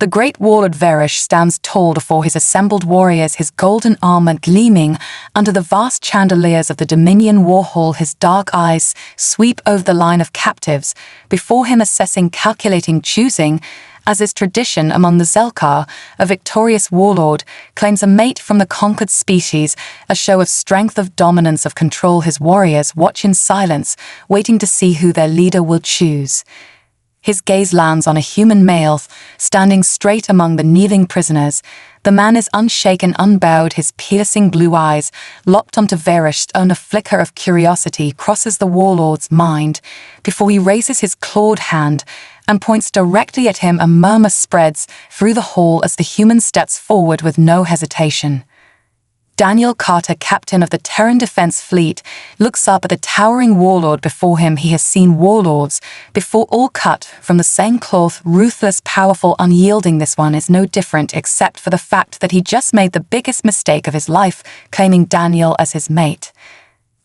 The great warlord Varish stands tall before his assembled warriors, his golden armor gleaming under the vast chandeliers of the Dominion war hall. His dark eyes sweep over the line of captives, before him assessing, calculating, choosing. As is tradition among the Zelkar, a victorious warlord claims a mate from the conquered species, a show of strength, of dominance, of control. His warriors watch in silence, waiting to see who their leader will choose. His gaze lands on a human male, standing straight among the kneeling prisoners. The man is unshaken, unbowed, his piercing blue eyes locked onto Varish's own. A flicker of curiosity crosses the warlord's mind before he raises his clawed hand and points directly at him. A murmur spreads through the hall as the human steps forward with no hesitation. Daniel Carter, captain of the Terran Defense Fleet, looks up at the towering warlord before him. He has seen warlords before, all cut from the same cloth, ruthless, powerful, unyielding. This one is no different, except for the fact that he just made the biggest mistake of his life, claiming Daniel as his mate.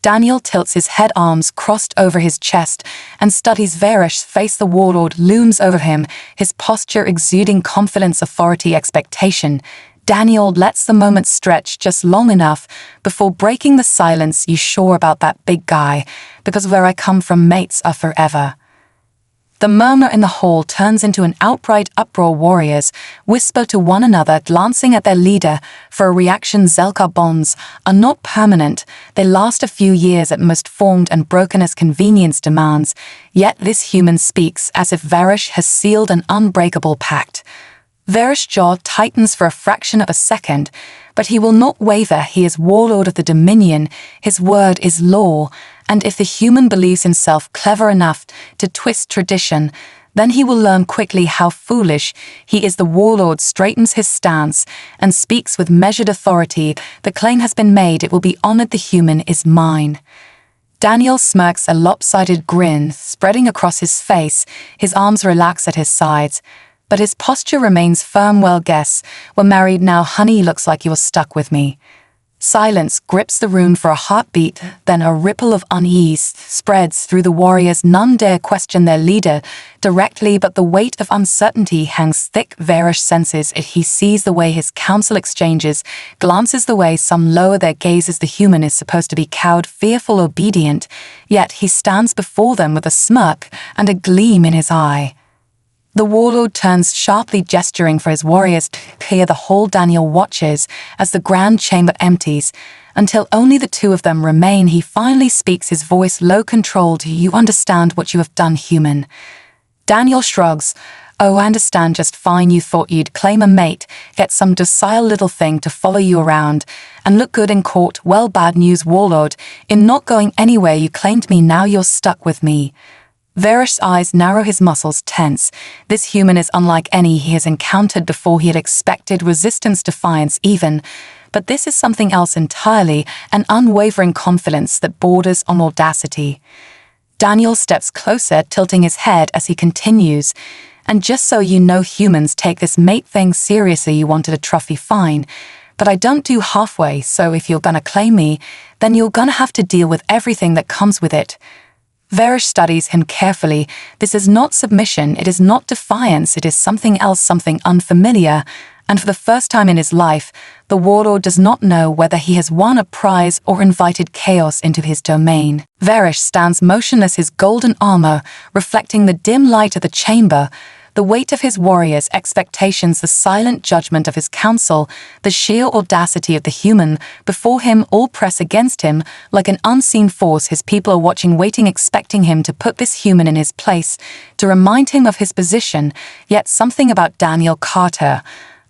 Daniel tilts his head, arms crossed over his chest, and studies Varish's face. The warlord looms over him, his posture exuding confidence, authority, expectation. Daniel lets the moment stretch just long enough before breaking the silence. You sure about that, big guy? Because where I come from, mates are forever. The murmur in the hall turns into an outright uproar. Warriors whisper to one another, glancing at their leader for a reaction. Zelkar bonds are not permanent. They last a few years at most, formed and broken as convenience demands. Yet this human speaks as if Varish has sealed an unbreakable pact. Varish's jaw tightens for a fraction of a second, but he will not waver. He is warlord of the Dominion. His word is law, and if the human believes himself clever enough to twist tradition, then he will learn quickly how foolish he is. The warlord straightens his stance and speaks with measured authority. The claim has been made. It will be honored. The human is mine. Daniel smirks, a lopsided grin spreading across his face. His arms relax at his sides, but his posture remains firm. Well, guess we're married now, honey. Looks like you're stuck with me. Silence grips the room for a heartbeat, then a ripple of unease spreads through the warriors. None dare question their leader directly, but the weight of uncertainty hangs thick. Varish senses it. He sees the way his counsel exchanges, glances the way some lower their gazes. The human is supposed to be cowed, fearful, obedient, yet he stands before them with a smirk and a gleam in his eye. The warlord turns sharply, gesturing for his warriors to clear the hall. Daniel watches as the grand chamber empties, until only the two of them remain. He finally speaks, his voice low, controlled. You understand what you have done, human? Daniel shrugs. Oh, I understand just fine. You thought you'd claim a mate, get some docile little thing to follow you around, and look good in court. Well, bad news, warlord. In not going anywhere, you claimed me. Now you're stuck with me. Varish's eyes narrow, his muscles tense. This human is unlike any he has encountered before. He had expected resistance, defiance even, but this is something else entirely, an unwavering confidence that borders on audacity. Daniel steps closer, tilting his head as he continues. And just so you know, humans take this mate thing seriously. You wanted a trophy, fine, but I don't do halfway, so if you're gonna claim me, then you're gonna have to deal with everything that comes with it. Varish studies him carefully. This is not submission, it is not defiance, it is something else, something unfamiliar, and for the first time in his life, the warlord does not know whether he has won a prize or invited chaos into his domain. Varish stands motionless, his golden armor reflecting the dim light of the chamber, the weight of his warriors' expectations, the silent judgment of his council, the sheer audacity of the human before him, all press against him like an unseen force. His people are watching, waiting, expecting him to put this human in his place, to remind him of his position. Yet something about Daniel Carter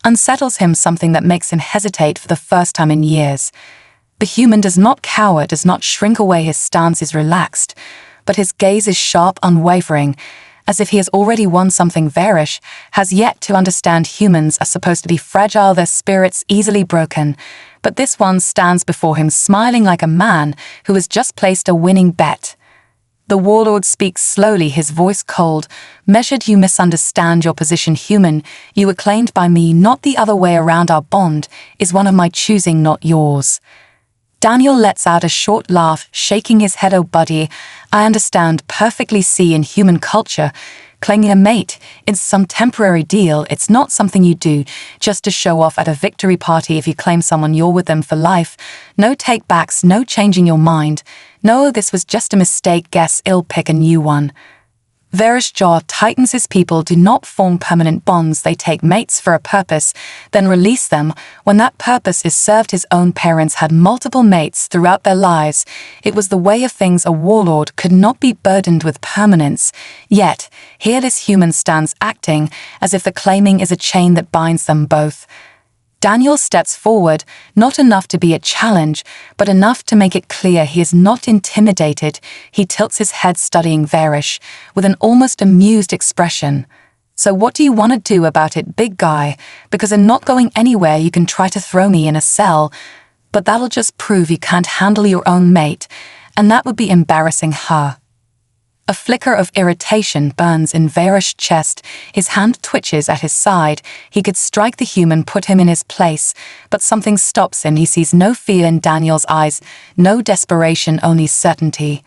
unsettles him, something that makes him hesitate for the first time in years. The human does not cower, does not shrink away. His stance is relaxed, but his gaze is sharp, unwavering, as if he has already won something. Varish has yet to understand humans are supposed to be fragile, their spirits easily broken, but this one stands before him smiling like a man who has just placed a winning bet. The warlord speaks slowly, his voice cold, measured. You misunderstand your position, human. You were claimed by me, not the other way around. Our bond is one of my choosing, not yours. Daniel lets out a short laugh, shaking his head. Oh, buddy, I understand perfectly. See, in human culture, Claiming a mate is some temporary deal. It's not something you do just to show off at a victory party. If you claim someone, you're with them for life. No take-backs, no changing your mind. No, this was just a mistake. Guess I'll pick a new one. Varish's jaw tightens. His people do not form permanent bonds. They take mates for a purpose, then release them when that purpose is served. His own parents had multiple mates throughout their lives. It was the way of things. A warlord could not be burdened with permanence. Yet, here this human stands acting as if the claiming is a chain that binds them both. Daniel steps forward, not enough to be a challenge, but enough to make it clear he is not intimidated. He tilts his head, studying Varish with an almost amused expression. So what do you want to do about it, big guy? Because I'm not going anywhere. You can try to throw me in a cell, but that'll just prove you can't handle your own mate, and that would be embarrassing her. A flicker of irritation burns in Varish's chest. His hand twitches at his side. He could strike the human, put him in his place, but something stops him. He sees no fear in Daniel's eyes, no desperation, only certainty.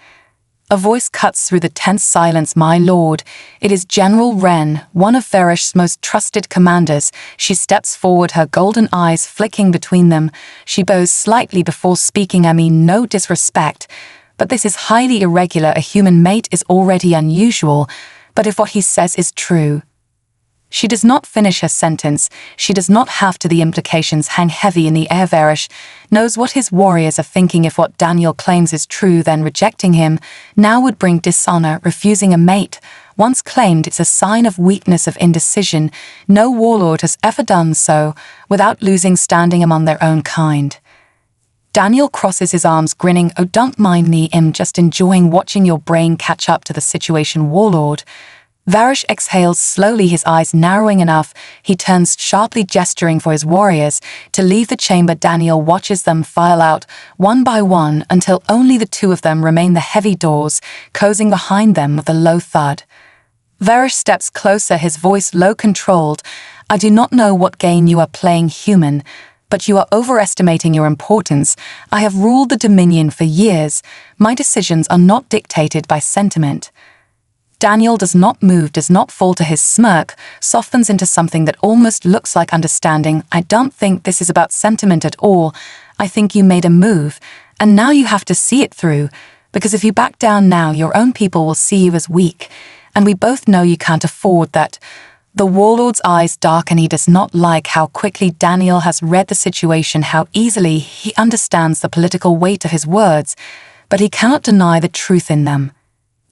A voice cuts through the tense silence. My lord, it is General Wren, one of Varish's most trusted commanders. She steps forward, her golden eyes flicking between them. She bows slightly before speaking. I mean no disrespect, but this is highly irregular. A human mate is already unusual, but if what he says is true... She does not finish her sentence. She does not have to. The implications hang heavy in the air. Varish knows what his warriors are thinking. If what Daniel claims is true, then rejecting him now would bring dishonor. Refusing a mate, once claimed, it's a sign of weakness, of indecision. No warlord has ever done so without losing standing among their own kind. Daniel crosses his arms, grinning. Oh, don't mind me. I'm just enjoying watching your brain catch up to the situation, warlord. Varish exhales slowly, his eyes narrowing enough. He turns sharply, gesturing for his warriors to leave the chamber. Daniel watches them file out, one by one, until only the two of them remain, the heavy doors closing behind them with a low thud. Varish steps closer, his voice low, controlled. I do not know what game you are playing, human, but you are overestimating your importance. I have ruled the Dominion for years. My decisions are not dictated by sentiment. Daniel does not move, does not falter. His smirk softens into something that almost looks like understanding. I don't think this is about sentiment at all. I think you made a move, and now you have to see it through, because if you back down now, your own people will see you as weak, and we both know you can't afford that. The warlord's eyes darken. He does not like how quickly Daniel has read the situation, how easily he understands the political weight of his words, but he cannot deny the truth in them.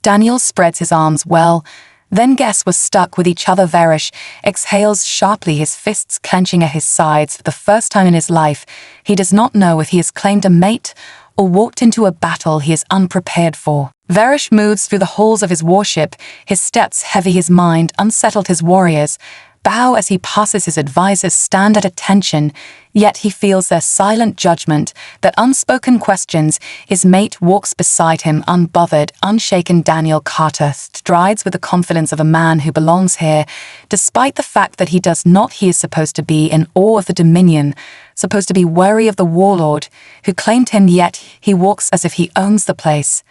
Daniel spreads his arms. Well, then guess we're stuck with each other. Varish exhales sharply, his fists clenching at his sides. For the first time in his life, he does not know if he has claimed a mate or walked into a battle he is unprepared for. Varish moves through the halls of his warship, his steps heavy, his mind unsettled. His warriors bow as he passes. His advisors stand at attention, yet he feels their silent judgment, their unspoken questions. His mate walks beside him, unbothered, unshaken. Daniel Carter strides with the confidence of a man who belongs here, despite the fact that he does not. He is supposed to be in awe of the Dominion, supposed to be wary of the warlord who claimed him, yet he walks as if he owns the place.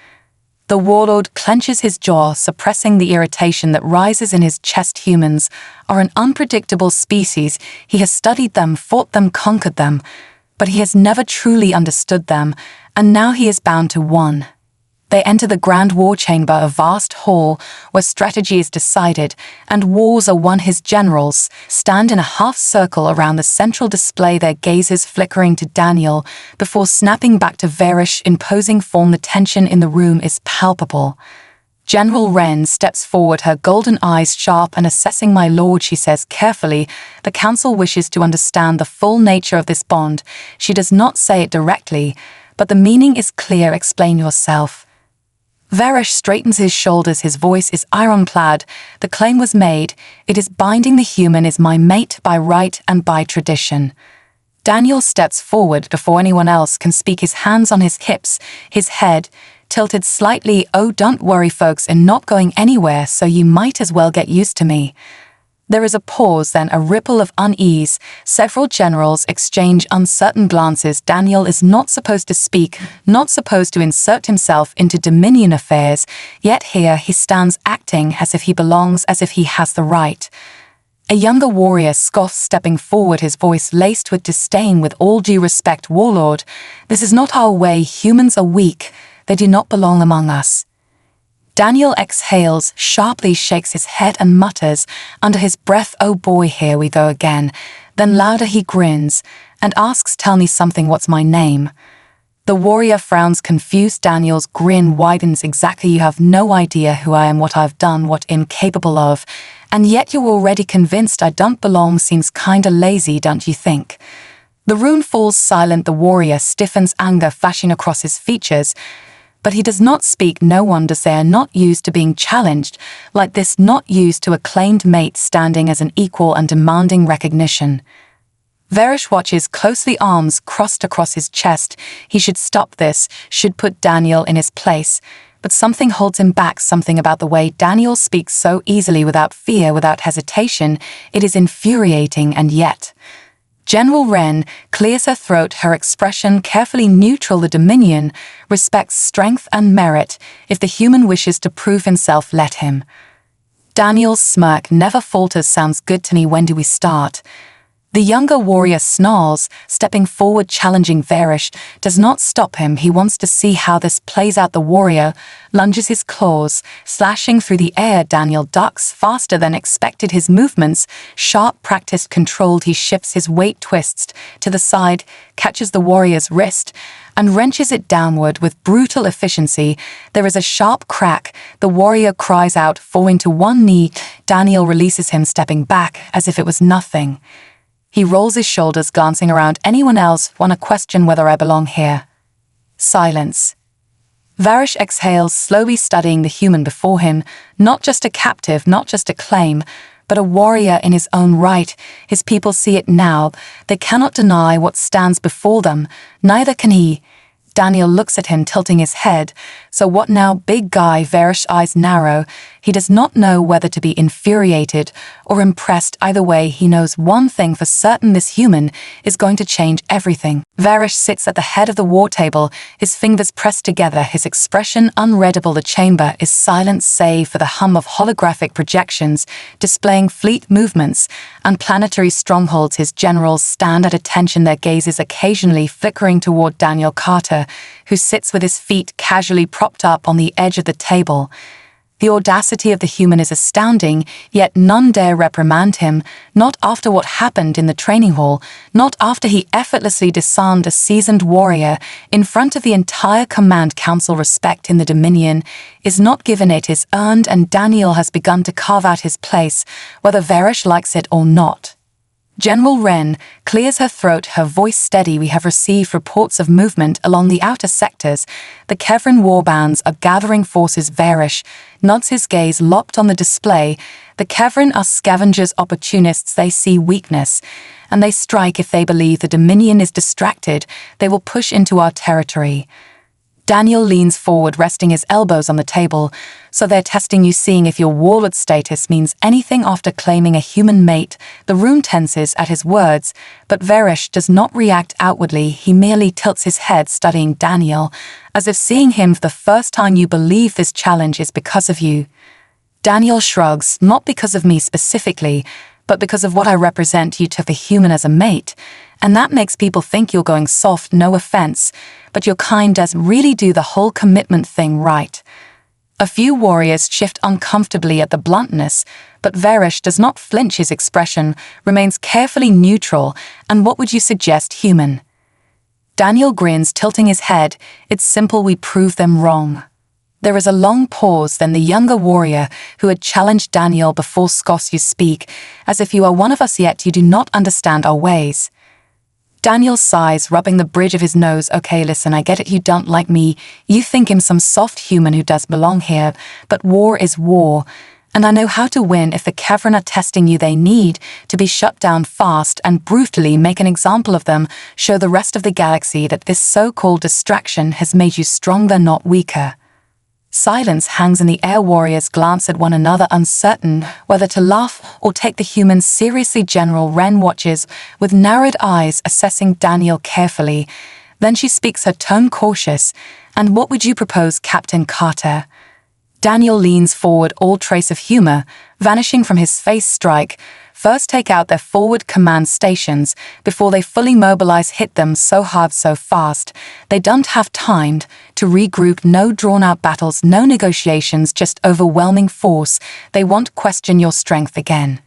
The warlord clenches his jaw, suppressing the irritation that rises in his chest. Humans are an unpredictable species. He has studied them, fought them, conquered them, but he has never truly understood them, and now he is bound to one. They enter the Grand War Chamber, a vast hall where strategy is decided and wars are won. His generals stand in a half circle around the central display, their gazes flickering to Daniel before snapping back to Varish. Imposing form, the tension in the room is palpable. General Wren steps forward, her golden eyes sharp and assessing. My lord, she says carefully, the council wishes to understand the full nature of this bond. She does not say it directly, but the meaning is clear. Explain yourself. Varish straightens his shoulders, his voice is ironclad. The claim was made. It is binding. The human is my mate by right and by tradition. Daniel steps forward before anyone else can speak, his hands on his hips, his head tilted slightly. Oh, don't worry, folks, I'm not going anywhere, so you might as well get used to me. There is a pause, then a ripple of unease. Several generals exchange uncertain glances. Daniel is not supposed to speak, not supposed to insert himself into Dominion affairs, yet here he stands acting as if he belongs, as if he has the right. A younger warrior scoffs, stepping forward, his voice laced with disdain. With all due respect, warlord, this is not our way. Humans are weak. They do not belong among us. Daniel exhales, sharply shakes his head and mutters under his breath, "Oh boy, here we go again." Then louder he grins and asks, "Tell me something, what's my name?" The warrior frowns, confused. Daniel's grin widens. "Exactly, you have no idea who I am, what I've done, what I'm capable of, and yet you're already convinced I don't belong. Seems kinda lazy, don't you think?" The room falls silent. The warrior stiffens, anger flashing across his features. But he does not speak. No wonders they are not used to being challenged like this, not used to a claimed mate standing as an equal and demanding recognition. Varish watches closely, arms crossed across his chest. He should stop this, should put Daniel in his place. But something holds him back, something about the way Daniel speaks so easily, without fear, without hesitation. It is infuriating, and yet... General Wren clears her throat, her expression carefully neutral. The Dominion respects strength and merit. If the human wishes to prove himself, let him. Daniel's smirk never falters. "Sounds good to me. When do we start?" The younger warrior snarls, stepping forward, challenging. Varish does not stop him. He wants to see how this plays out. The warrior lunges, his claws slashing through the air. Daniel ducks faster than expected, his movements sharp, practiced, controlled. He shifts, his weight twists to the side, catches the warrior's wrist, and wrenches it downward with brutal efficiency. There is a sharp crack. The warrior cries out, falling to one knee. Daniel releases him, stepping back as if it was nothing. He rolls his shoulders, glancing around. "Anyone else want to question whether I belong here?" Silence. Varish exhales, slowly studying the human before him, not just a captive, not just a claim, but a warrior in his own right. His people see it now. They cannot deny what stands before them. Neither can he. Daniel looks at him, tilting his head. "So what now, big guy?" Varish's eyes narrow. He does not know whether to be infuriated or impressed. Either way, he knows one thing for certain: this human is going to change everything. Varish sits at the head of the war table, his fingers pressed together, his expression unreadable. The chamber is silent save for the hum of holographic projections displaying fleet movements and planetary strongholds. His generals stand at attention, their gazes occasionally flickering toward Daniel Carter, who sits with his feet casually propped up on the edge of the table. The audacity of the human is astounding, yet none dare reprimand him, not after what happened in the training hall, not after he effortlessly disarmed a seasoned warrior in front of the entire command council. Respect in the Dominion is not given, it is earned, and Daniel has begun to carve out his place, whether Varish likes it or not. General Wren clears her throat, her voice steady. "We have received reports of movement along the outer sectors. The Kevran warbands are gathering forces." Varish nods, his gaze locked on the display. "The Kevran are scavengers, opportunists. They see weakness, and they strike. If they believe the Dominion is distracted, they will push into our territory." Daniel leans forward, resting his elbows on the table. "So they're testing you, seeing if your warlord status means anything after claiming a human mate." The room tenses at his words, but Varish does not react outwardly. He merely tilts his head, studying Daniel, as if seeing him for the first time. "You believe this challenge is because of you?" Daniel shrugs. "Not because of me specifically, but because of what I represent. You took a human as a mate, and that makes people think you're going soft. No offense, but your kind does really do the whole commitment thing right." A few warriors shift uncomfortably at the bluntness, but Varish does not flinch. His expression remains carefully neutral. "And what would you suggest, human?" Daniel grins, tilting his head. "It's simple, we prove them wrong." There is a long pause, then the younger warrior, who had challenged Daniel before, scoffs. "You speak as if you are one of us, yet you do not understand our ways." Daniel sighs, rubbing the bridge of his nose. "Okay, listen, I get it, you don't like me. You think I'm some soft human who does belong here, but war is war, and I know how to win. If the Kevran are testing you, they need to be shut down fast and brutally. Make an example of them. Show the rest of the galaxy that this so-called distraction has made you stronger, not weaker." Silence hangs in the air. Warriors glance at one another, uncertain whether to laugh or take the humans seriously. General Wren watches with narrowed eyes, assessing Daniel carefully. Then she speaks, her tone cautious. "And what would you propose, Captain Carter?" Daniel leans forward, all trace of humor vanishing from his face. "Strike. First take out their forward command stations before they fully mobilize. Hit them so hard, so fast. They don't have time to regroup. No drawn-out battles, no negotiations, just overwhelming force. They won't question your strength again."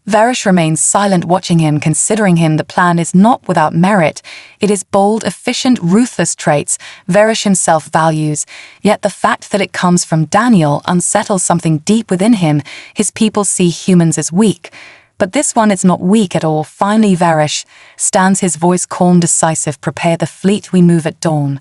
Varish remains silent, watching him, considering him. The plan is not without merit. It is bold, efficient, ruthless traits Varish himself values. Yet the fact that it comes from Daniel unsettles something deep within him. His people see humans as weak. But this one is not weak at all. Finally, Varish stands, his voice calm, decisive. "Prepare the fleet, we move at dawn."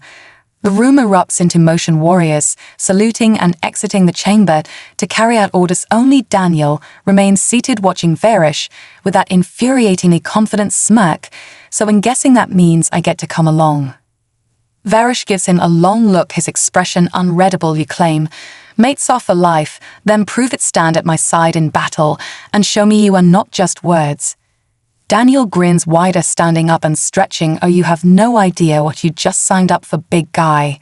The room erupts into motion, warriors saluting and exiting the chamber to carry out orders. Only Daniel remains seated, watching Varish with that infuriatingly confident smirk. "So in guessing that means I get to come along." Varish gives him a long look, his expression unreadable. "You claim mates are for life, then prove it. Stand at my side in battle and show me you are not just words." Daniel grins wider, standing up and stretching. "Oh, you have no idea what you just signed up for, big guy."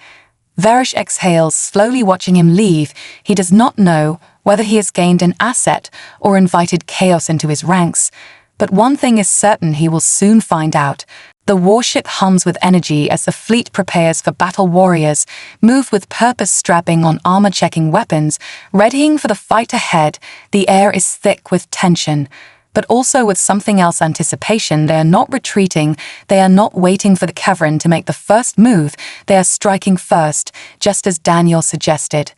Varish exhales, slowly watching him leave. He does not know whether he has gained an asset or invited chaos into his ranks. But one thing is certain, he will soon find out. The warship hums with energy as the fleet prepares for battle. Warriors move with purpose, strapping on armor, checking weapons, readying for the fight ahead. The air is thick with tension, but also with something else, anticipation. They are not retreating. They are not waiting for the cavern to make the first move. They are striking first, just as Daniel suggested.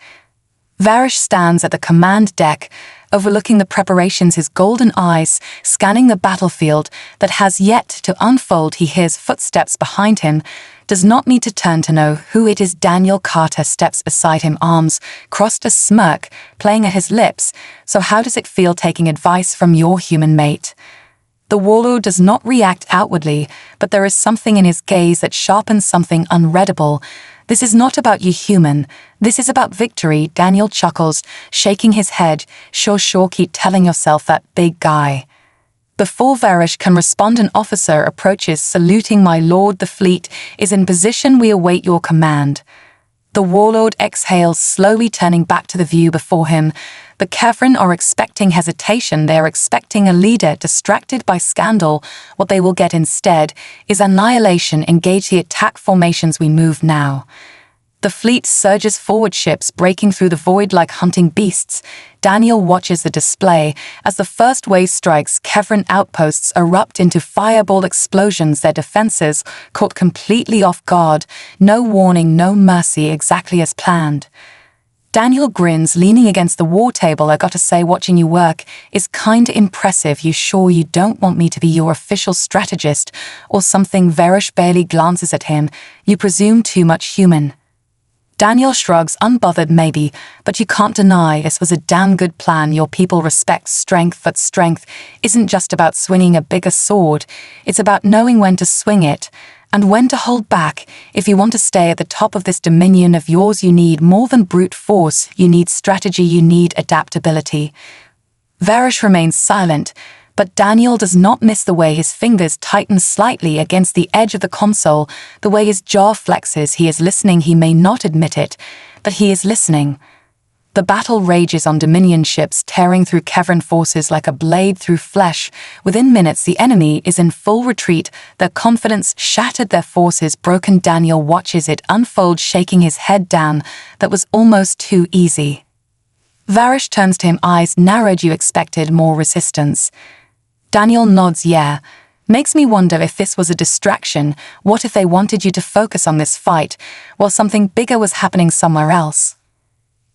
Varish stands at the command deck, overlooking the preparations, his golden eyes scanning the battlefield that has yet to unfold. He hears footsteps behind him, does not need to turn to know who it is. Daniel Carter steps beside him, arms crossed, a smirk playing at his lips. "So how does it feel taking advice from your human mate?" The warlord does not react outwardly, but there is something in his gaze that sharpens, something unreadable. "This is not about you, human. This is about victory." Daniel chuckles, shaking his head. Sure, keep telling yourself that, big guy." Before Varish can respond, an officer approaches, saluting. "My lord, the fleet is in position. We await your command." The warlord exhales, slowly turning back to the view before him. The Kevrin are expecting hesitation. They are expecting a leader distracted by scandal. What they will get instead is annihilation. "Engage the attack formations. We move now." The fleet surges forward, ships breaking through the void like hunting beasts. Daniel watches the display as the first wave strikes. Kevrin outposts erupt into fireball explosions, their defenses caught completely off guard. No warning, no mercy, exactly as planned. Daniel grins, leaning against the war table. "I gotta say, watching you work is kinda impressive. You sure you don't want me to be your official strategist or something?" Varish barely glances at him. "You presume too much, human." Daniel shrugs, unbothered. "Maybe, but you can't deny this was a damn good plan. Your people respect strength, but strength isn't just about swinging a bigger sword. It's about knowing when to swing it and when to hold back. If you want to stay at the top of this dominion of yours, you need more than brute force. You need strategy, you need adaptability." Varish remains silent, but Daniel does not miss the way his fingers tighten slightly against the edge of the console, the way his jaw flexes. He is listening. He may not admit it, but he is listening. The battle rages on Dominion ships, tearing through Kevrin forces like a blade through flesh. Within minutes, the enemy is in full retreat, their confidence shattered, their forces broken. Daniel watches it unfold, shaking his head down. That was almost too easy. Varish turns to him, eyes narrowed. "You expected more resistance." Daniel nods. "Yeah. Makes me wonder if this was a distraction. What if they wanted you to focus on this fight while something bigger was happening somewhere else?"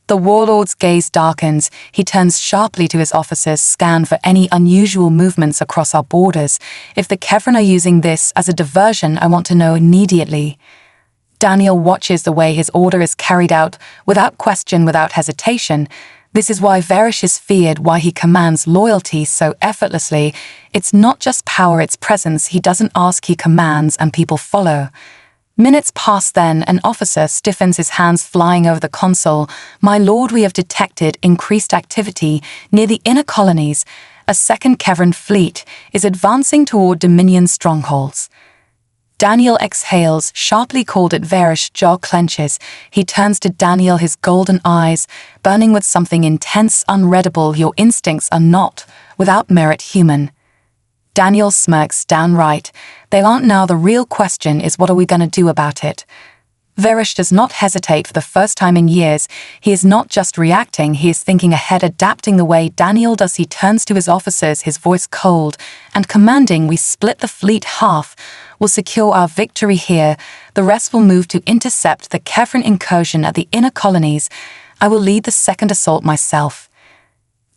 The warlord's gaze darkens. He turns sharply to his officers, "Scan for any unusual movements across our borders. If the Kevrin are using this as a diversion, I want to know immediately." Daniel watches the way his order is carried out, without question, without hesitation. This is why Varish is feared, why he commands loyalty so effortlessly. It's not just power, it's presence. He doesn't ask, he commands, and people follow. Minutes pass then, an officer stiffens, his hands flying over the console. "My lord, we have detected increased activity near the inner colonies. A second Kevran fleet is advancing toward Dominion strongholds." Daniel exhales, sharply called at Varish's jaw clenches. He turns to Daniel, his golden eyes burning with something intense, unreadable. "Your instincts are not, without merit, human." Daniel smirks downright. "They aren't now. The real question is, what are we going to do about it?" Varish does not hesitate. For the first time in years, he is not just reacting, he is thinking ahead, adapting the way Daniel does. He turns to his officers, his voice cold and commanding. "We split the fleet half. We'll secure our victory here. The rest will move to intercept the Kevran incursion at the inner colonies. I will lead the second assault myself."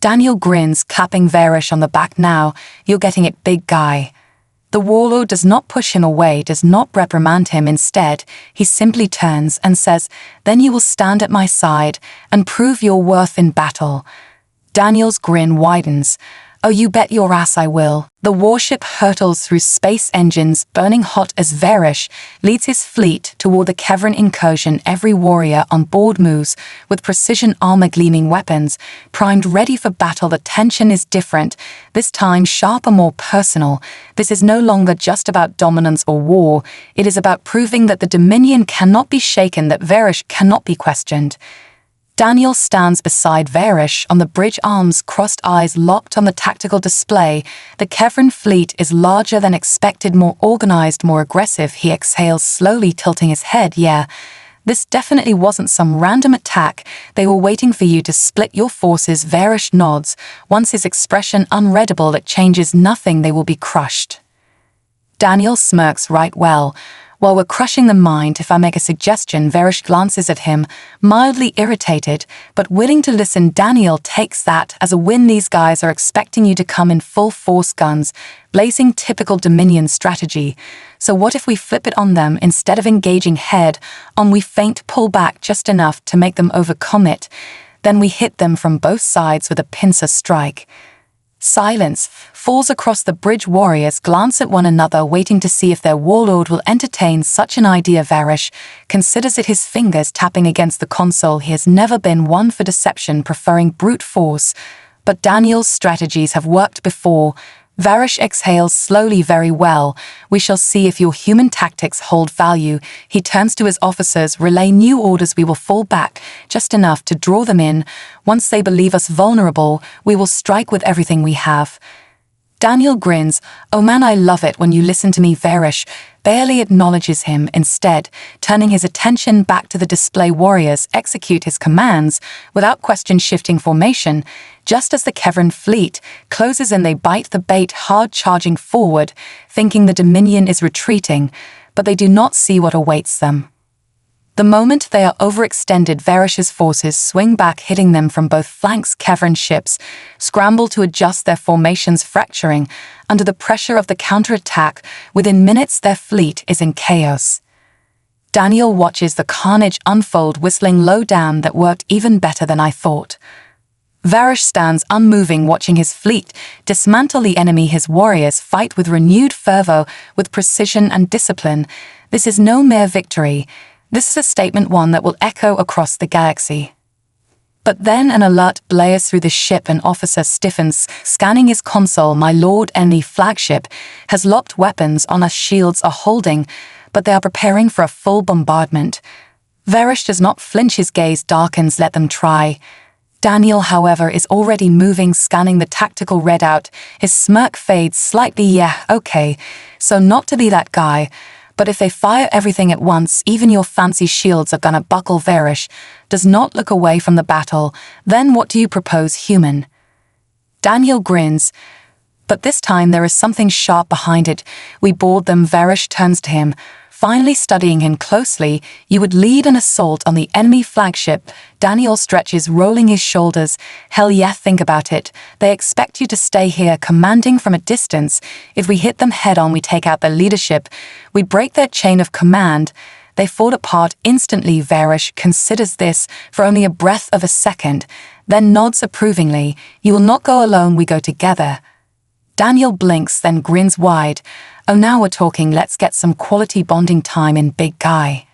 Daniel grins, clapping Varish on the back. "Now, you're getting it, big guy." The warlord does not push him away, does not reprimand him. Instead, he simply turns and says, "Then you will stand at my side and prove your worth in battle." Daniel's grin widens. "Oh, you bet your ass I will." The warship hurtles through space engines, burning hot as Varish leads his fleet toward the Kevran incursion. Every warrior on board moves with precision armor, gleaming weapons, primed, ready for battle. The tension is different, this time sharper, more personal. This is no longer just about dominance or war. It is about proving that the Dominion cannot be shaken, that Varish cannot be questioned. Daniel stands beside Varish on the bridge, arms crossed, eyes locked on the tactical display. The Kevran fleet is larger than expected, more organized, more aggressive. He exhales slowly, tilting his head. "Yeah, this definitely wasn't some random attack. They were waiting for you to split your forces." Varish nods, once his expression unreadable. "It changes nothing. They will be crushed." Daniel smirks. "Right, well, while we're crushing the mind, if I make a suggestion." Varish glances at him, mildly irritated, but willing to listen. Daniel takes that as a win. "These guys are expecting you to come in full force, guns blazing, typical Dominion strategy. So what if we flip it on them? Instead of engaging head on, we feint, pull back just enough to make them overcommit. Then we hit them from both sides with a pincer strike." Silence falls across the bridge. Warriors glance at one another, waiting to see if their warlord will entertain such an idea. Varish considers it, his fingers tapping against the console. He has never been one for deception, preferring brute force. But Daniel's strategies have worked before. Varish exhales slowly. "Very well. We shall see if your human tactics hold value." He turns to his officers, "Relay new orders. We will fall back just enough to draw them in. Once they believe us vulnerable, we will strike with everything we have." Daniel grins. "Oh man, I love it when you listen to me." Varish barely acknowledges him, instead turning his attention back to the display. Warriors execute his commands without question, shifting formation. Just as the Kevran fleet closes in, they bite the bait, hard charging forward, thinking the Dominion is retreating, but they do not see what awaits them. The moment they are overextended, Varish's forces swing back, hitting them from both flanks. Kevran ships scramble to adjust their formations, fracturing under the pressure of the counterattack. Within minutes, their fleet is in chaos. Daniel watches the carnage unfold, whistling low. "Damn, that worked even better than I thought." Varish stands unmoving, watching his fleet dismantle the enemy. His warriors fight with renewed fervor, with precision and discipline. This is no mere victory. This is a statement, one that will echo across the galaxy. But then an alert blares through the ship. An officer stiffens, scanning his console. "My lord, enemy flagship has locked weapons on us. Shields are holding, but they are preparing for a full bombardment." Varish does not flinch, his gaze darkens. "Let them try." Daniel, however, is already moving, scanning the tactical readout. His smirk fades slightly. "Yeah, okay, so not to be that guy. But if they fire everything at once, even your fancy shields are gonna buckle." Varish does not look away from the battle. "Then what do you propose, human?" Daniel grins, but this time there is something sharp behind it. "We board them." Varish turns to him, finally studying him closely. "You would lead an assault on the enemy flagship?" Daniel stretches, rolling his shoulders. "Hell yeah, think about it. They expect you to stay here, commanding from a distance. If we hit them head on, we take out their leadership. We break their chain of command. They fall apart instantly." Varish considers this for only a breath of a second, then nods approvingly. "You will not go alone, we go together." Daniel blinks, then grins wide. "Oh, now we're talking, let's get some quality bonding time in, big guy."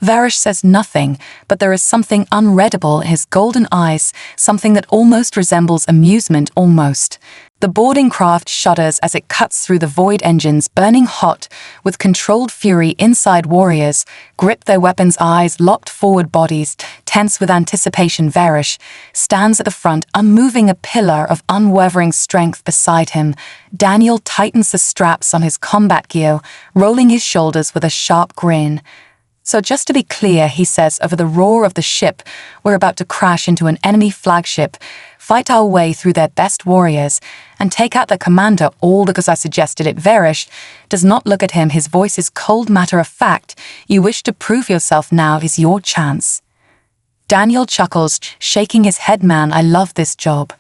Varish says nothing, but there is something unreadable in his golden eyes, something that almost resembles amusement almost. The boarding craft shudders as it cuts through the void engines, burning hot, with controlled fury. Inside, warriors grip their weapons, eyes locked forward, bodies tense with anticipation. Varish stands at the front, unmoving, a pillar of unwavering strength beside him. Daniel tightens the straps on his combat gear, rolling his shoulders with a sharp grin. "So just to be clear," he says over the roar of the ship, "we're about to crash into an enemy flagship, fight our way through their best warriors, and take out their commander, all because I suggested it." Varish does not look at him. His voice is cold matter of fact. "You wish to prove yourself, now is your chance." Daniel chuckles, shaking his head. "Man, I love this job."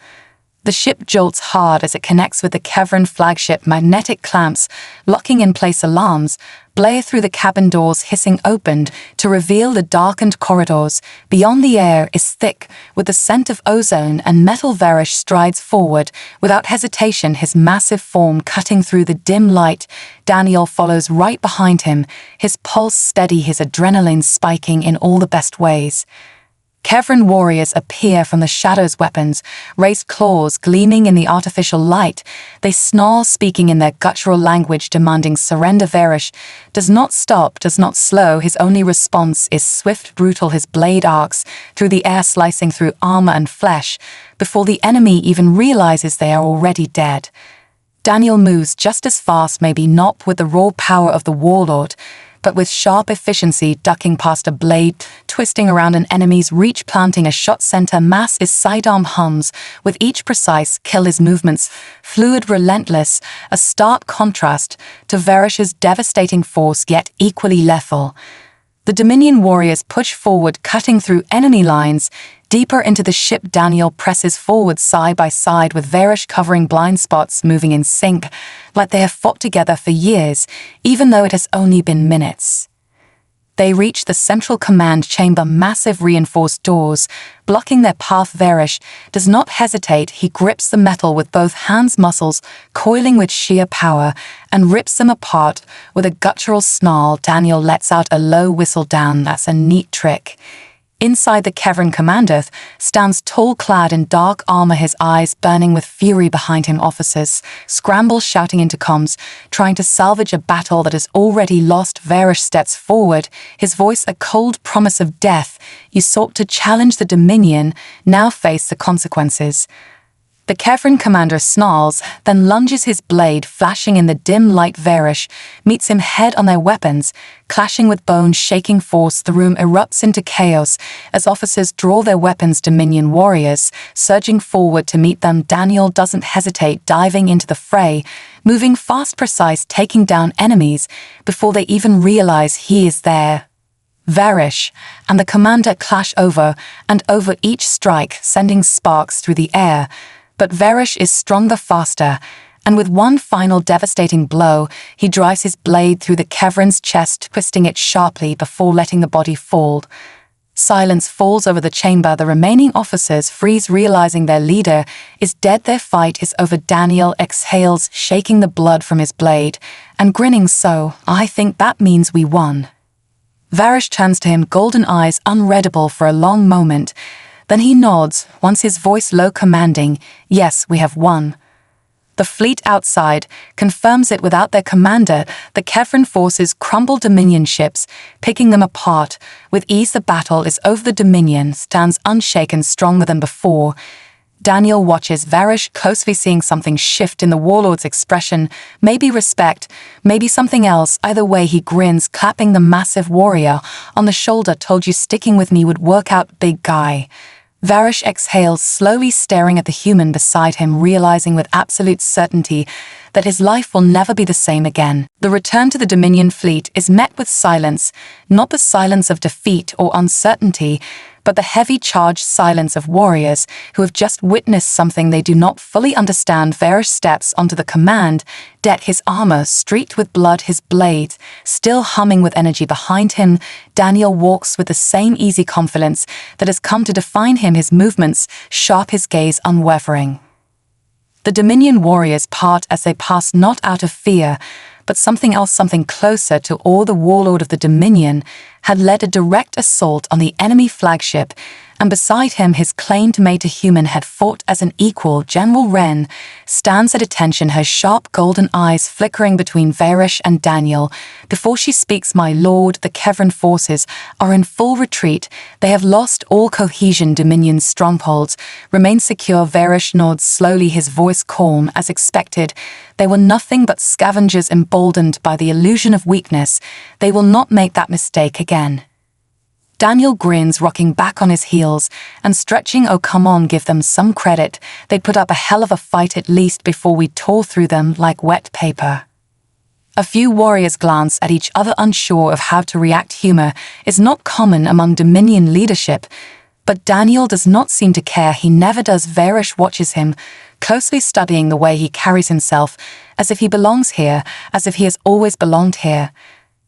The ship jolts hard as it connects with the Kevran flagship. Magnetic clamps, locking in place, alarms blare through the cabin doors, hissing opened to reveal the darkened corridors. Beyond, the air is thick with the scent of ozone and metal. Varish strides forward without hesitation, his massive form cutting through the dim light. Daniel follows right behind him, his pulse steady, his adrenaline spiking in all the best ways. Kevran warriors appear from the shadows, weapons, raised claws gleaming in the artificial light. They snarl, speaking in their guttural language, demanding surrender. Varish does not stop, does not slow. His only response is swift, brutal. His blade arcs through the air, slicing through armor and flesh, before the enemy even realizes they are already dead. Daniel moves just as fast, maybe not with the raw power of the warlord, but with sharp efficiency, ducking past a blade, twisting around an enemy's reach, planting a shot center mass. His sidearm hums with each precise kill, his movements fluid, relentless, a stark contrast to Varish's devastating force, yet equally lethal. The Dominion warriors push forward, cutting through enemy lines, deeper into the ship. Daniel presses forward side by side with Varish, covering blind spots, moving in sync, like they have fought together for years, even though it has only been minutes. They reach the central command chamber, massive reinforced doors blocking their path. Varish does not hesitate. He grips the metal with both hands, muscles coiling with sheer power, and rips them apart with a guttural snarl. Daniel lets out a low whistle. Down, that's a neat trick. Inside, the Kevran commander stands tall, clad in dark armor, his eyes burning with fury. Behind him, officers scramble, shouting intercoms, trying to salvage a battle that is already lost. Varish steps forward, his voice a cold promise of death. "You sought to challenge the Dominion, now face the consequences." The Kevran commander snarls, then lunges, his blade flashing in the dim light. Varish meets him head on, their weapons clashing with bone-shaking force. The room erupts into chaos as officers draw their weapons. Dominion warriors surging forward to meet them. Daniel doesn't hesitate, diving into the fray, moving fast, precise, taking down enemies before they even realize he is there. Varish and the commander clash over and over, each strike sending sparks through the air. But Varish is stronger, faster, and with one final devastating blow, he drives his blade through the Kevran's chest, twisting it sharply before letting the body fall. Silence falls over the chamber. The remaining officers freeze, realizing their leader is dead. Their fight is over. Daniel exhales, shaking the blood from his blade, and grinning. "So, I think that means we won." Varish turns to him, golden eyes unreadable for a long moment. Then he nods, once his voice low, commanding, "Yes, we have won." The fleet outside confirms it. Without their commander, the Kevran forces crumble Dominion ships, picking them apart. With ease, the battle is over. The Dominion stands unshaken, stronger than before. Daniel watches Varish closely, seeing something shift in the warlord's expression. Maybe respect, maybe something else. Either way, he grins, clapping the massive warrior on the shoulder. "Told you sticking with me would work out, big guy." Varish exhales, slowly staring at the human beside him, realizing with absolute certainty that his life will never be the same again. The return to the Dominion fleet is met with silence, not the silence of defeat or uncertainty, but the heavy, charged silence of warriors who have just witnessed something they do not fully understand. Varish steps onto the command deck, his armor streaked with blood, his blade still humming with energy. Behind him, Daniel walks with the same easy confidence that has come to define him, his movements sharp, his gaze unwavering. The Dominion warriors part as they pass, not out of fear, but something else, something closer to awe. The warlord of the Dominion had led a direct assault on the enemy flagship, and beside him his claimed mate-to-human had fought as an equal. General Wren stands at attention, her sharp golden eyes flickering between Varish and Daniel. Before she speaks, "My lord, the Kevran forces are in full retreat. They have lost all cohesion. Dominion's strongholds remain secure." Varish nods slowly, his voice calm. "As expected, they were nothing but scavengers emboldened by the illusion of weakness. They will not make that mistake again." Daniel grins, rocking back on his heels and stretching. "Oh, come on, give them some credit. They'd put up a hell of a fight at least before we tore through them like wet paper." A few warriors glance at each other, unsure of how to react. Humor is not common among Dominion leadership, but Daniel does not seem to care. He never does. Varish watches him, closely studying the way he carries himself, as if he belongs here, as if he has always belonged here.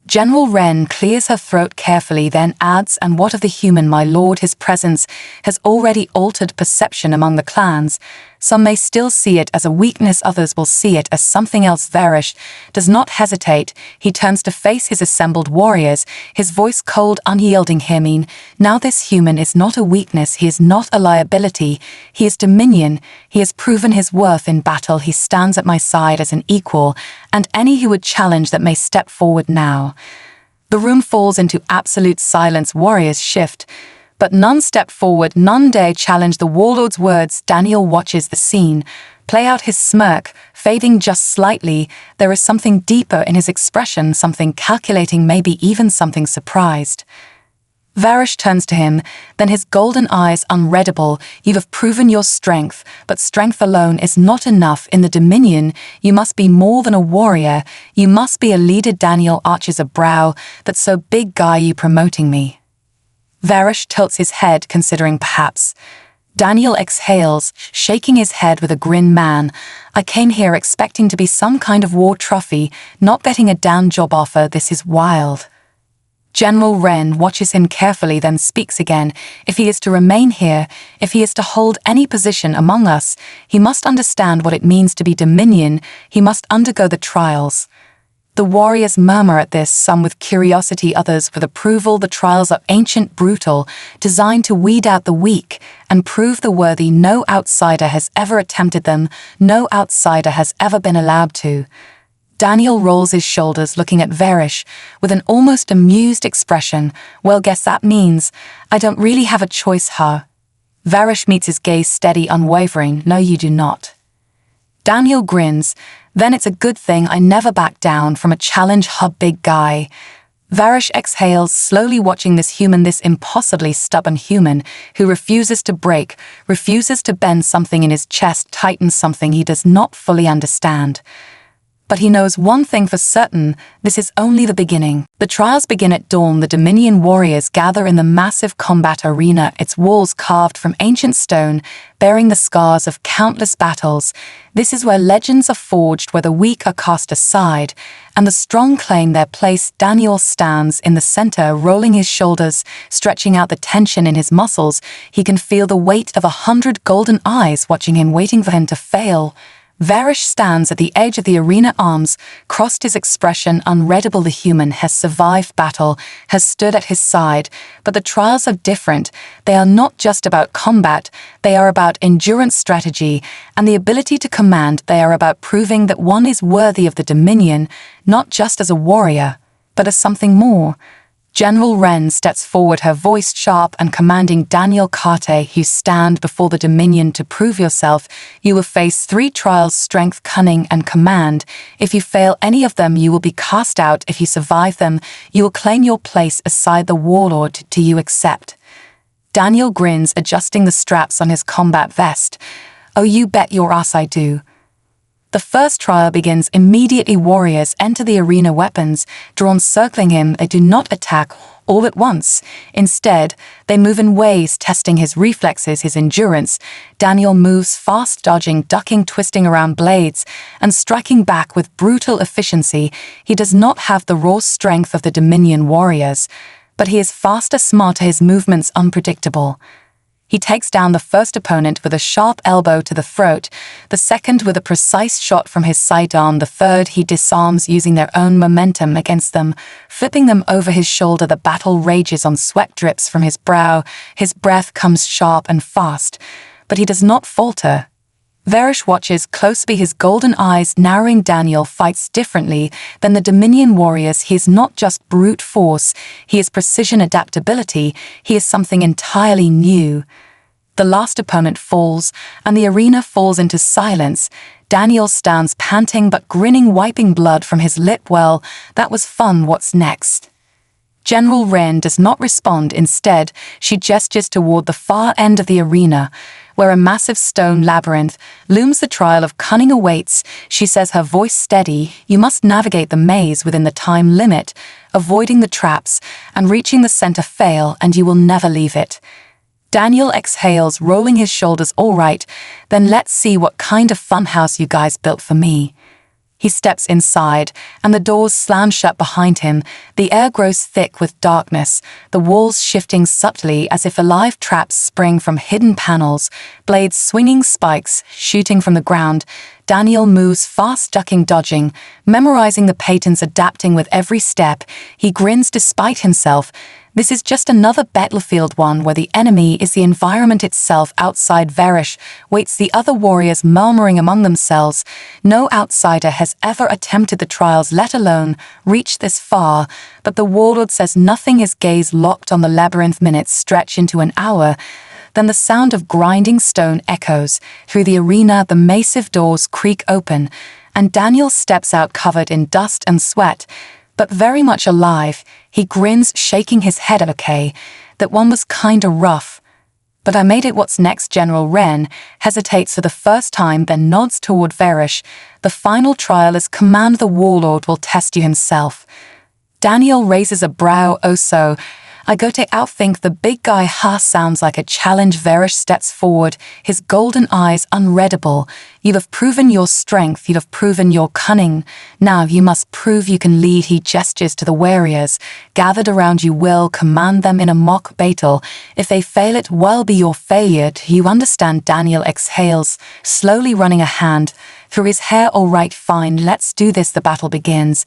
General Wren clears her throat carefully, then adds, "And what of the human, my lord? His presence has already altered perception among the clans. Some may still see it as a weakness, others will see it as something else." Varish does not hesitate. He turns to face his assembled warriors, his voice cold, unyielding. "Hear me. Now this human is not a weakness, he is not a liability. He is Dominion. He has proven his worth in battle. He stands at my side as an equal, and any who would challenge that may step forward now." The room falls into absolute silence. Warriors shift, but none step forward, none dare challenge the warlord's words. Daniel watches the scene play out, his smirk fading just slightly. There is something deeper in his expression, something calculating, maybe even something surprised. Varish turns to him, then his golden eyes unreadable. "You have proven your strength, but strength alone is not enough. In the Dominion, you must be more than a warrior. You must be a leader." Daniel arches a brow. "That's so big, guy, you promoting me?" Varish tilts his head, considering perhaps. Daniel exhales, shaking his head with a grin. "Man, I came here expecting to be some kind of war trophy, not getting a damn job offer. This is wild." General Wren watches him carefully, then speaks again. "If he is to remain here, if he is to hold any position among us, he must understand what it means to be Dominion. He must undergo the trials." The warriors murmur at this, some with curiosity, others with approval. The trials are ancient, brutal, designed to weed out the weak and prove the worthy. No outsider has ever attempted them. No outsider has ever been allowed to. Daniel rolls his shoulders, looking at Varish with an almost amused expression. "Well, guess that means I don't really have a choice, huh?" Varish meets his gaze, steady, unwavering. "No, you do not." Daniel grins. "Then it's a good thing I never back down from a challenge, hub, big guy." Varish exhales, slowly watching this human, this impossibly stubborn human who refuses to break, refuses to bend. Something in his chest tightens, something he does not fully understand. But he knows one thing for certain: this is only the beginning. The trials begin at dawn. The Dominion warriors gather in the massive combat arena, its walls carved from ancient stone, bearing the scars of countless battles. This is where legends are forged, where the weak are cast aside, and the strong claim their place. Daniel stands in the center, rolling his shoulders, stretching out the tension in his muscles. He can feel the weight of 100 golden eyes watching him, waiting for him to fail. Varish stands at the edge of the arena, arms crossed, his expression unreadable. The human has survived battle, has stood at his side, but the trials are different. They are not just about combat, they are about endurance, strategy, and the ability to command. They are about proving that one is worthy of the Dominion, not just as a warrior, but as something more. General Wren steps forward, her voice sharp and commanding. "Daniel Carte, you stand before the Dominion to prove yourself. You will face 3 trials: strength, cunning, and command. If you fail any of them, you will be cast out. If you survive them, you will claim your place aside the warlord. Do you accept?" Daniel grins, adjusting the straps on his combat vest. "Oh, you bet your ass I do." The first trial begins immediately. Warriors enter the arena, weapons drawn, circling him. They do not attack all at once. Instead, they move in waves, testing his reflexes, his endurance. Daniel moves fast, dodging, ducking, twisting around blades, and striking back with brutal efficiency. He does not have the raw strength of the Dominion warriors, but he is faster, smarter, his movements unpredictable. He takes down the first opponent with a sharp elbow to the throat, the second with a precise shot from his sidearm, the third he disarms using their own momentum against them, flipping them over his shoulder. The battle rages on, sweat drips from his brow, his breath comes sharp and fast, but he does not falter. Varrish watches closely, his golden eyes narrowing. Daniel fights differently than the Dominion warriors. He is not just brute force, he is precision, adaptability, he is something entirely new. The last opponent falls, and the arena falls into silence. Daniel stands panting but grinning, wiping blood from his lip. Well, that was fun. What's next? General Wren does not respond. Instead, she gestures toward the far end of the arena, where a massive stone labyrinth looms. The trial of cunning awaits, she says, her voice steady. You must navigate the maze within the time limit, avoiding the traps and reaching the center. Fail, and you will never leave it. Daniel exhales, rolling his shoulders. All right, then let's see what kind of funhouse you guys built for me. He steps inside, and the doors slam shut behind him. The air grows thick with darkness, the walls shifting subtly as if alive. Traps spring from hidden panels, blades swinging, spikes shooting from the ground. Daniel moves fast, ducking, dodging, memorizing the patterns, adapting with every step. He grins despite himself. This is just another battlefield, one where the enemy is the environment itself. Outside, Varrish waits, the other warriors murmuring among themselves. No outsider has ever attempted the trials, let alone reached this far, but the warlord says nothing, his gaze locked on the labyrinth. Minutes stretch into an hour. Then the sound of grinding stone echoes through the arena, the massive doors creak open, and Daniel steps out covered in dust and sweat, but very much alive. He grins, shaking his head. Okay, that one was kinda rough, but I made it. What's next? General Wren hesitates for the first time, then nods toward Varrish. The final trial is command. The warlord will test you himself. Daniel raises a brow. Oh, so I go to outthink the big guy. Ha, sounds like a challenge. Varrish steps forward, his golden eyes unreadable. You have proven your strength, you have proven your cunning. Now you must prove you can lead. He gestures to the warriors gathered around. You will command them in a mock battle. If they fail, it will be your failure. Do you understand? Daniel exhales, slowly running a hand through his hair. All right, fine, let's do this. The battle begins.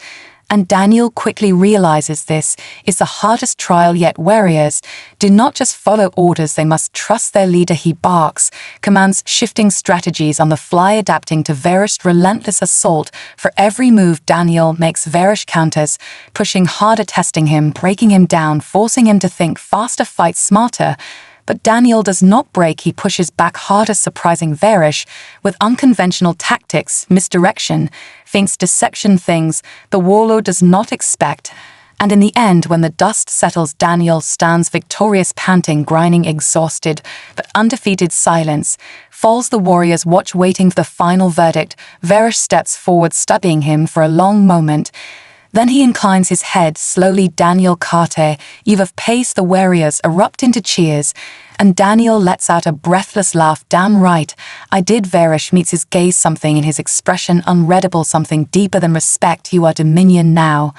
And Daniel quickly realizes this is the hardest trial yet. Warriors do not just follow orders, they must trust their leader. He barks, commands, shifting strategies on the fly, adapting to Varrish's relentless assault. For every move Daniel makes, Varrish counters, pushing harder, testing him, breaking him down, forcing him to think faster, fight smarter. But Daniel does not break. He pushes back harder, surprising Varrish with unconventional tactics, misdirection, feints, deception, things the warlord does not expect. And in the end, when the dust settles, Daniel stands victorious, panting, grinding, exhausted, but undefeated. Silence falls. The warriors watch, waiting for the final verdict. Varrish steps forward, studying him for a long moment. Then he inclines his head slowly. Daniel Carter, you have paced. The warriors erupt into cheers, and Daniel lets out a breathless laugh. Damn right, I did. Varrish meets his gaze, something in his expression unreadable, something deeper than respect. You are Dominion now.